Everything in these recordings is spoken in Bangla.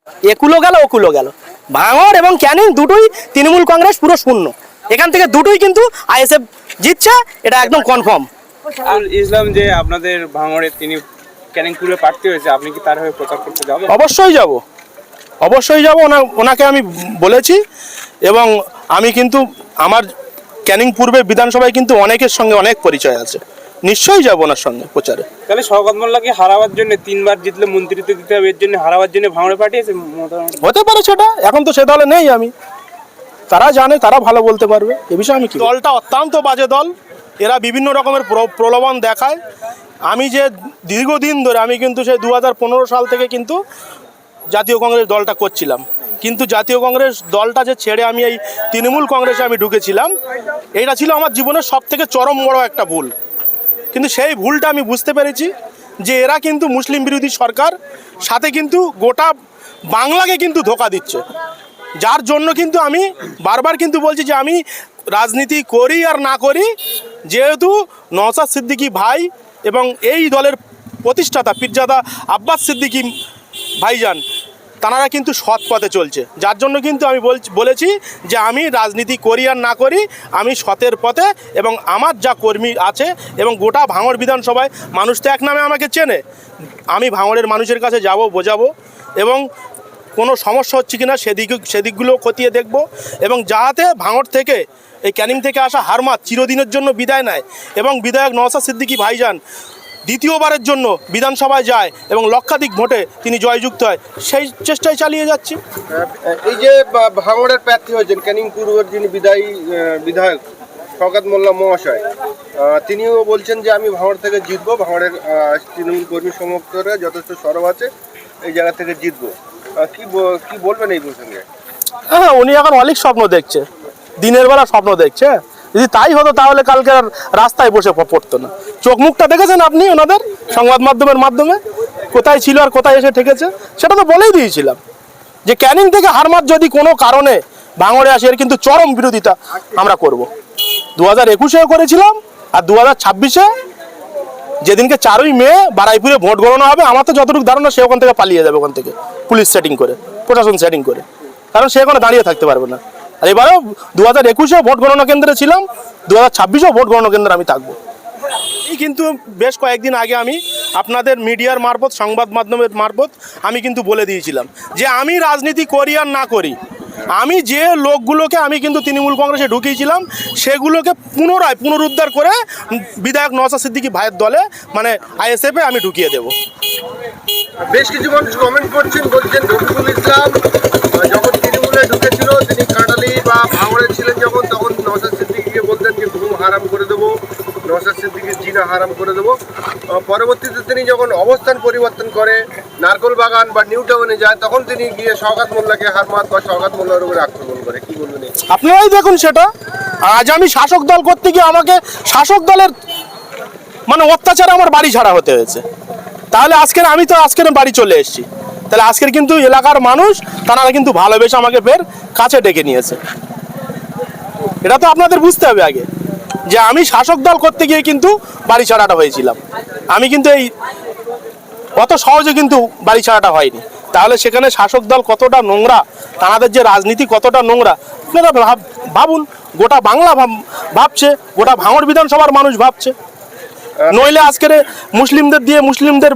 একুলো গেল ওকুলো গেল, ভাঙড় এবং ক্যানিং দুটোই তৃণমূল কংগ্রেস পুরো শূন্য। এখান থেকে দুটোই কিন্তু আইএসএফ জিতছে, এটা একদম কনফার্ম। ইসলাম যে আপনাদের ভাঙড়ে তিনি ক্যানিং পূর্বে প্রার্থী হয়েছে, আপনি কি তার হয়ে প্রচার করতে যাবেন? অবশ্যই যাব, অবশ্যই যাব। ওনাকে আমি বলেছি এবং আমি কিন্তু আমার ক্যানিং পূর্বে বিধানসভায় কিন্তু অনেকের সঙ্গে অনেক পরিচয় আছে, নিশ্চয়ই যাব ওনার সঙ্গে প্রচারে। তাহলে শওকত মোল্লাকে হারাবার জন্য 3বার জিতলে মন্ত্রিত্ব দিতে হবে, এর জন্য হারাবার জন্য ভাঙড়ে পাঠিয়েছে মোটামুটি? হতে পারে সেটা, এখন তো সে দলে নেই আমি, তারা জানে, তারা ভালো বলতে পারবে এ বিষয়ে। আমি কি, দলটা অত্যন্ত বাজে দল, এরা বিভিন্ন রকমের প্রলোভন দেখায়। আমি যে দীর্ঘদিন ধরে আমি কিন্তু সেই 2015 সাল থেকে কিন্তু জাতীয় কংগ্রেস দলটা করছিলাম, কিন্তু জাতীয় কংগ্রেস দলটা যে ছেড়ে আমি এই তৃণমূল কংগ্রেসে আমি ঢুকেছিলাম, এইটা ছিল আমার জীবনের সব থেকে চরম বড় একটা ভুল। কিন্তু সেই ভুলটা আমি বুঝতে পেরেছি যে এরা কিন্তু মুসলিম বিরোধী সরকার, সাথে কিন্তু গোটা বাংলাকে কিন্তু ধোঁকা দিচ্ছে। যার জন্য কিন্তু আমি বারবার কিন্তু বলছি যে আমি রাজনীতি করি আর না করি, যেহেতু নওশাদ সিদ্দিকী ভাই এবং এই দলের প্রতিষ্ঠাতা পীরজাদা আব্বাস সিদ্দিকী ভাইজান, তারা কিন্তু সৎ পথে চলছে। যার জন্য কিন্তু আমি বলেছি যে আমি রাজনীতি করি আর না করি, আমি সতের পথে, এবং আমার যা কর্মী আছে এবং গোটা ভাঙড় বিধানসভায় মানুষ তো এক নামে আমাকে চেনে, আমি ভাঙড়ের মানুষের কাছে যাব, বোঝাবো এবং কোনো সমস্যা হচ্ছে কিনা সেদিকগুলো খতিয়ে দেখব, এবং যাতে ভাঙড় থেকে এই ক্যানিং থেকে আসা হারমাত চিরদিনের জন্য বিদায় নেয় এবং বিধায়ক নওশাদ সিদ্দিকী ভাইজান দ্বিতীয়বারের জন্য বিধানসভায় যায় এবং লক্ষাধিক ভোটে তিনি জয়যুক্ত হয়, সেই চেষ্টায় চালিয়ে যাচ্ছি। এই যে ভাঙড়ের প্রার্থী হয়েছেন ক্যানিং পূর্বের যিনি বিধায়ক শওকত মোল্লা মহাশয়, তিনিও বলছেন যে আমি ভাঙড় থেকে জিতবো, ভাঙড়ের তৃণমূল কর্মী সমর্থকরা যথেষ্ট সরব আছে, এই জায়গা থেকে জিতবো। কি বলবেন এই প্রসঙ্গে? হ্যাঁ, উনি এখন অনেক স্বপ্ন দেখছে, দিনের বেলা স্বপ্ন দেখছে। যদি তাই হতো তাহলে কালকে আর রাস্তায় বসে পড়তো না। চোখ মুখটা দেখেছেন আপনি ওনাদের সংবাদ মাধ্যমের মাধ্যমে, কোথায় ছিল আর কোথায় এসে ঠেকেছে, সেটা তো বলেই দিয়েছিলাম যে ক্যানিং থেকে হারমাত যদি কোনো কারণে ভাঙড়ে আসে, এর কিন্তু চরম বিরোধিতা আমরা করব। 2021-এও করেছিলাম, আর 2026-এ যেদিনকে 4ই মে বারাইপুরে ভোট গণনা হবে, আমার তো যতটুকু ধারণা সে ওখান থেকে পালিয়ে যাবে, ওখান থেকে পুলিশ সেটিং করে, প্রশাসন সেটিং করে, কারণ সে ওখানে দাঁড়িয়ে থাকতে পারবে না। আর এবারেও 2021-এও ভোট গণনা কেন্দ্রে ছিলাম, 2026-এও ভোট গণনা কেন্দ্রে আমি থাকবো। এই কিন্তু বেশ কয়েকদিন আগে আমি আপনাদের মিডিয়ার মারফত, সংবাদ মাধ্যমের মারফত আমি কিন্তু বলে দিয়েছিলাম যে আমি রাজনীতি করি আর না করি, আমি যে লোকগুলোকে আমি কিন্তু তৃণমূল কংগ্রেসে ঢুকিয়েছিলাম সেগুলোকে পুনরুদ্ধার করে বিধায়ক নওশাদ সিদ্দিকী ভাইয়ের দলে, মানে আইএসএফে আমি ঢুকিয়ে দেব। বেশ কিছু মানুষ কমেন্ট করছেন, বলছেন রফিকুল ইসলাম যখন তৃণমূলে ঢুকেছিল, তিনি কাঁটালি বা ভাঙড়ে ছিলেন যখন, তখন নওশাদ সিদ্দিকীকে বলতেন যে ঘুম হারাম করে দেবো, নওশাদ সিদ্দিকীর জিনা হারাম করে দেবো। পরবর্তীতে তিনি যখন অবস্থান পরিবর্তন করে নারকোল বাগান বা নিউ টাউনে যায়, তখন তিনি গিয়ে শওকত মোল্লাকে হারমাত বা শওকত মোল্লার উপরে আক্রমণ করে। কি বলবেন? আপনারাই দেখুন সেটা। আজ আমি শাসক দল করতে গিয়ে আমাকে শাসক দলের মানে অত্যাচারে আমার বাড়ি ছাড়া হতে হয়েছে। তাহলে আমি তো আজকের বাড়ি চলে এসেছি, তাহলে আজকের কিন্তু এলাকার মানুষ তারা কিন্তু ভালোবেসে আমাকে ফের কাছে ডেকে নিয়েছে। এটা তো আপনাদের বুঝতে হবে আগে, যে আমি শাসক দল করতে গিয়ে কিন্তু বাড়ি ছাড়াটা হয়েছিলাম, আমি কিন্তু এই অত সহজে কিন্তু বাড়ি ছাড়াটা হয়নি। তাহলে সেখানে শাসক দল কতটা নোংরা, তাদের যে রাজনীতি কতটা নোংরা, আপনারা ভাবুন। গোটা বাংলা ভাবছে, গোটা ভাঙড় বিধানসভার মানুষ ভাবছে। নইলে আজকের মুসলিমদের দিয়ে মুসলিমদের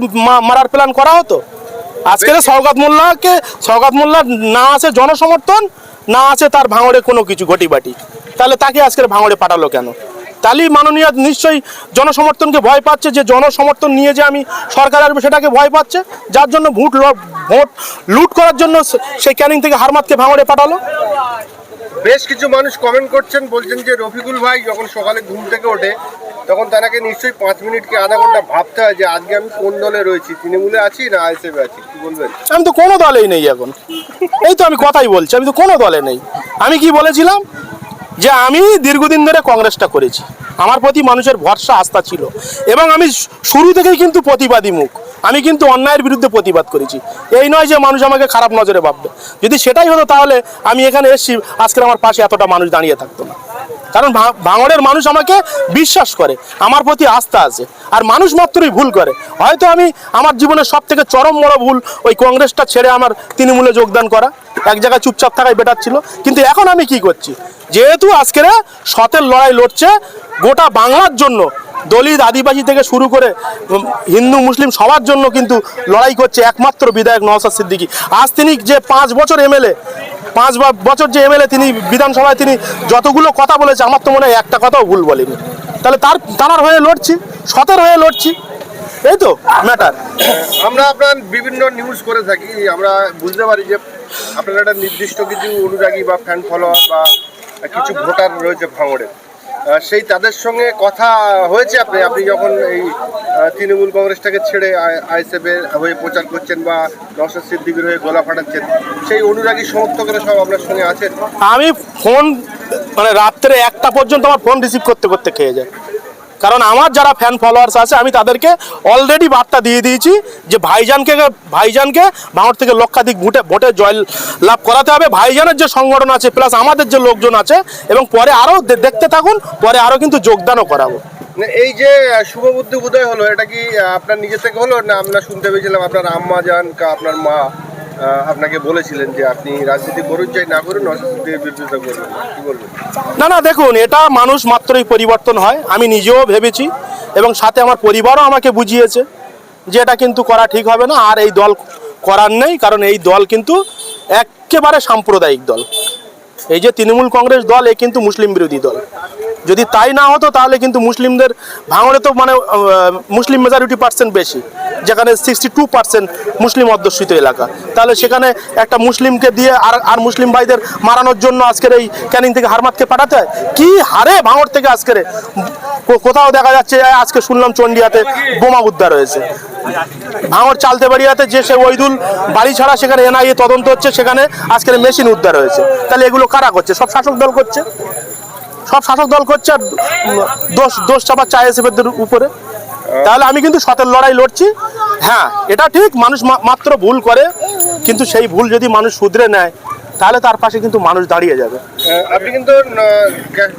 মারার প্ল্যান করা হতো। আজকের শওকত মোল্লা না আছে জনসমর্থন, না আছে তার ভাঙড়ে কোনো কিছু ঘটিবাটি, তাহলে তাকে আজকের ভাঙড়ে পাঠালো কেন? তাহলেই মাননীয় নিশ্চয়ই জনসমর্থনকে ভয় পাচ্ছে, যে জনসমর্থন নিয়ে যে আমি সরকার আসবে সেটাকে ভয় পাচ্ছে, যার জন্য ভোট লুট করার জন্য সেই ক্যানিং থেকে হারমাতকে ভাঙড়ে পাঠালো। বেশ কিছু মানুষ কমেন্ট করছেন, বলছেন যে রফিকুল ভাই যখন সকালে ঘুম থেকে ওঠে, তখন তাকে নিশ্চয়ই 5 মিনিট কি আধা ঘন্টা ভাবতে হয় যে আজকে আমি কোন দলে রয়েছি, তৃণমূলে আছি না আইএসএফে আছি। কি বলবেন? আমি তো কোনো দলেই নেই এখন, এই তো আমি কথাই বলছি, আমি তো কোনো দলে নেই। আমি কি বলেছিলাম যে আমি দীর্ঘদিন ধরে কংগ্রেসটা করেছি, আমার প্রতি মানুষের ভরসা আস্থা ছিল, এবং আমি শুরু থেকেই কিন্তু প্রতিবাদী মুখ, আমি কিন্তু অন্যায়ের বিরুদ্ধে প্রতিবাদ করেছি। এই নয় যে মানুষ আমাকে খারাপ নজরে ভাববে, যদি সেটাই হতো তাহলে আমি এখানে এসেছি, আজকের আমার পাশে এতটা মানুষ দাঁড়িয়ে থাকতো না। কারণ ভাঙড়ের মানুষ আমাকে বিশ্বাস করে, আমার প্রতি আস্থা আছে। আর মানুষ মাত্রই ভুল করে। হয়তো আমি আমার জীবনের সব থেকে চরম বড় ভুল ওই কংগ্রেসটা ছেড়ে আমার তৃণমূলে যোগদান করা, এক জায়গায় চুপচাপ থাকাই বেটার ছিল। কিন্তু এখন আমি কি করছি, যেহেতু আজকের সতের লড়াই লড়ছে গোটা বাংলার জন্য, দলিত আদিবাসী থেকে শুরু করে হিন্দু মুসলিম সবার জন্য কিন্তু লড়াই করছে একমাত্র বিধায়ক নওশাদ সিদ্দিকী। আজ তিনি যে 5 বছর এমএলএ, 5 বছর যে এমএলএ, তিনি বিধানসভায় তিনি যতগুলো কথা বলেছে আমার তো মনে হয় একটা কথাও ভুল বলেনি। তাহলে তার হয়ে লড়ছি, সতের হয়ে লড়ছি, এই তো ম্যাটার। আমরা আপনার বিভিন্ন নিউজ করে থাকি, আমরা বুঝতে পারি যে আপনার একটা নির্দিষ্ট কিছু অনুরাগী বা ফ্যান ফলোয়ার বা কিছু ভোটার রয়েছে ভাঙড়ে, সেই তাদের সঙ্গে কথা হয়েছে আপনি যখন এই তৃণমূল কংগ্রেসটাকে ছেড়ে আইএসএফের হয়ে প্রচার করছেন বা নওশাদ সিদ্দিকীর হয়ে গলা ফাটাচ্ছেন, সেই অনুরাগী সমর্থকরা সব আপনার সঙ্গে আছেন? আমি ফোন মানে রাত্রে 1টা পর্যন্ত আমার ফোন রিসিভ করতে করতে খেয়ে যায়। কারণ আমার যারা ফ্যান ফলোয়ার্স আছে আমি তাদেরকে অলরেডি বার্তা দিয়ে দিয়েছি যে ভাইজানকে ভাঙড় থেকে লক্ষাধিক ভোটে জয় লাভ করাতে হবে। ভাইজানের যে সংগঠন আছে প্লাস আমাদের যে লোকজন আছে, এবং পরে আরও দেখতে থাকুন, পরে আরও কিন্তু যোগদানও করাবো। এই যে শুভবুদ্ধি উদয় হলো, এটা কি আপনার নিজে থেকে হলো, না আমরা শুনতে পেয়েছিলাম আপনার আম্মা জান আপনার মা আপনাকে বলেছিলেন যে আপনি রাজনীতি করুন চাই না করুন, নওশাদ সিদ্দিকীর বিরোধিতা করবেন? কি বলবেন? না দেখুন, এটা মানুষ মাত্রই পরিবর্তন হয়, আমি নিজেও ভেবেছি এবং সাথে আমার পরিবারও আমাকে বুঝিয়েছে যে এটা কিন্তু করা ঠিক হবে না, আর এই দল করার নেই। কারণ এই দল কিন্তু একেবারে সাম্প্রদায়িক দল। এই যে তৃণমূল কংগ্রেস দল, এ কিন্তু মুসলিম বিরোধী দল। যদি তাই না হতো তাহলে কিন্তু মুসলিমদের ভাঙড়ে তো মানে মুসলিম মেজরিটি পার্সেন্ট বেশি, যেখানে 62% মুসলিম অধ্যুষিত এলাকা, তাহলে সেখানে একটা মুসলিমকে দিয়ে আর মুসলিম ভাইদের মারানোর জন্য আজকের এই ক্যানিং থেকে হারমাতকে পাঠাতে হয়? কি হারে ভাঙড় থেকে আজকের কোথাও দেখা যাচ্ছে, আজকে শুনলাম চন্ডিয়াতে বোমা উদ্ধার হয়েছে। ভাঙড় চালতে বাড়িয়াতে যে সে ওইদুল বাড়ি ছাড়া, সেখানে এনআইএ তদন্ত হচ্ছে, সেখানে আজকের মেশিন উদ্ধার হয়েছে। তাহলে এগুলো কারা করছে? সব শাসক দল করছে, সব শাসক দল করছে, আর দোষ চাপাচ্ছে আইএসএফের উপরে। তাহলে আমি কিন্তু সতের লড়াই লড়ছি। হ্যাঁ, এটা ঠিক, মানুষ মাত্র ভুল করে, কিন্তু সেই ভুল যদি মানুষ শুধরে নেয় তাহলে তার পাশে কিন্তু মানুষ দাঁড়িয়ে যাবে। আপনি কিন্তু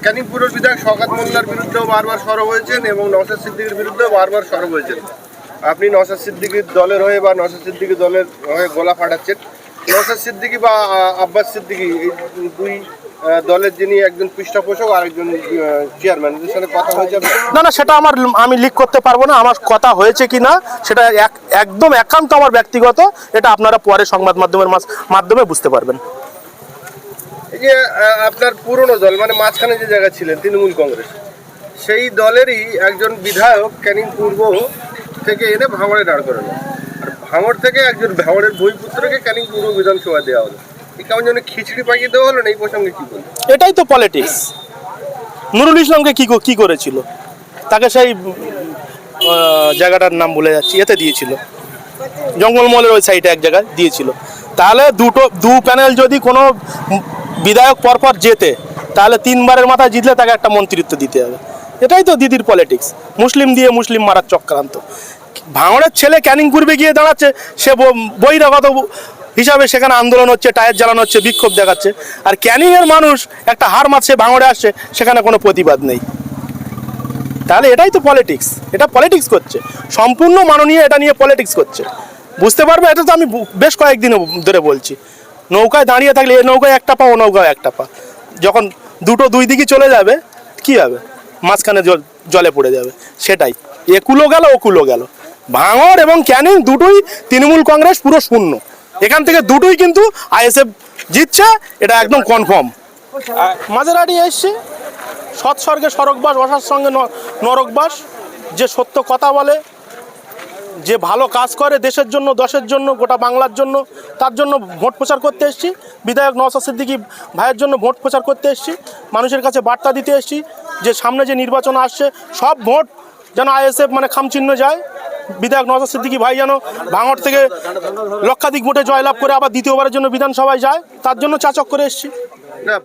ক্যানিং পুরের বিধায়ক শওকত মোল্লার বিরুদ্ধেও বারবার সরব হয়েছেন এবং নওশাদ সিদ্দিকীর বিরুদ্ধেও বারবার সরব হয়েছেন। আপনি নওশাদ সিদ্দিকীর দলের হয়ে বা নওশাদ সিদ্দিকী দলের হয়ে গলা ফাটাচ্ছেন। নওশাদ সিদ্দিকী বা আব্বাস সিদ্দিকী, এই দুই দলের যিনি একজন পৃষ্ঠপোষক আর একজন চেয়ারম্যান, এদের সাথে কথা হয়ে যাবে? না, সেটা আমি লিক করতে পারবো না। আমার কথা হয়েছে কি না সেটা একদম একান্ত আমার ব্যক্তিগত, এটা আপনারা পরে সংবাদ মাধ্যমের মাধ্যমে বুঝতে পারবেন। এই যে আপনার পুরনো দল, মানে মাঝখানে যে জায়গা ছিলেন তৃণমূল কংগ্রেস, সেই দলেরই একজন বিধায়ক ক্যানিং পূর্ব থেকে এনে ভাঙড়ে দাঁড় করালো, আর ভাঙড় থেকে একজন ভাঙড়ের ভূমিপুত্রকে ক্যানিং পূর্ব বিধানসভা দেওয়া হলো। কেমন যেন খিচড়ি পাকিয়ে দেওয়া হলো না? এই প্রসঙ্গে কি বলবেন? এটাই তো পলিটিক্স। নুরুল ইসলামকে কি করেছিল? তাকে সেই জায়গাটার নাম ভুলে যাচ্ছি, এতে দিয়েছিল, জঙ্গলমহলের ওই সাইডে এক জায়গায় দিয়েছিল। তাহলে দু প্যানেল যদি কোনো বিধায়ক পরপর জেতে, তাহলে 3বারের মাথায় জিতলে তাকে একটা মন্ত্রিত্ব দিতে হবে। এটাই তো দিদির পলিটিক্স, মুসলিম দিয়ে মুসলিম মারার চক্রান্ত। ভাঙড়ের ছেলে ক্যানিং পূর্বে গিয়ে দাঁড়াচ্ছে, সে বহিরাগত হিসাবে সেখানে আন্দোলন হচ্ছে, টায়ার জ্বালানো হচ্ছে, বিক্ষোভ দেখাচ্ছে। আর ক্যানিংয়ের মানুষ একটা হার মারছে, ভাঙড়ে আসছে, সেখানে কোনো প্রতিবাদ নেই। তাহলে এটাই তো পলিটিক্স, এটা পলিটিক্স করছে সম্পূর্ণ মাননীয়, এটা নিয়ে পলিটিক্স করছে। বুঝতে পারবে, এটা তো আমি বেশ কয়েকদিন ধরে বলছি। নৌকায় দাঁড়িয়ে থাকলে এ নৌকায় একটা পা, ও নৌকায় একটা পা, যখন দুই দিকে চলে যাবে কি হবে? মাঝখানে জলে পড়ে যাবে। সেটাই, একুলো গেল ওকুলো গেল। ভাঙড় এবং ক্যানিং দুটোই তৃণমূল কংগ্রেস পুরো শূন্য। এখান থেকে দুটোই কিন্তু আইএসএফ জিতছে, এটা একদম কনফার্ম। মাঝেরাটি এসছে, সৎস্বর্গে স্বর্গবাস, অসার সঙ্গে নরকবাস। যে সত্য কথা বলে, যে ভালো কাজ করে দেশের জন্য, দশের জন্য, গোটা বাংলার জন্য, তার জন্য ভোট প্রচার করতে এসেছি। বিধায়ক নওশাদ সিদ্দিকী ভাইয়ের জন্য ভোট প্রচার করতে এসেছি, মানুষের কাছে বার্তা দিতে এসেছি যে সামনে যে নির্বাচন আসছে, সব ভোট যেন আইএসএফ মানে খামচিহ্ন যায়। বিধায়ক নওশাদ সিদ্দিকী ভাই যেন ভাঙড় থেকে লক্ষাধিক ভোটে জয়লাভ করে আবার দ্বিতীয়বারের জন্য বিধানসভায় যায়, তার জন্য চাচক করে এসেছি। না,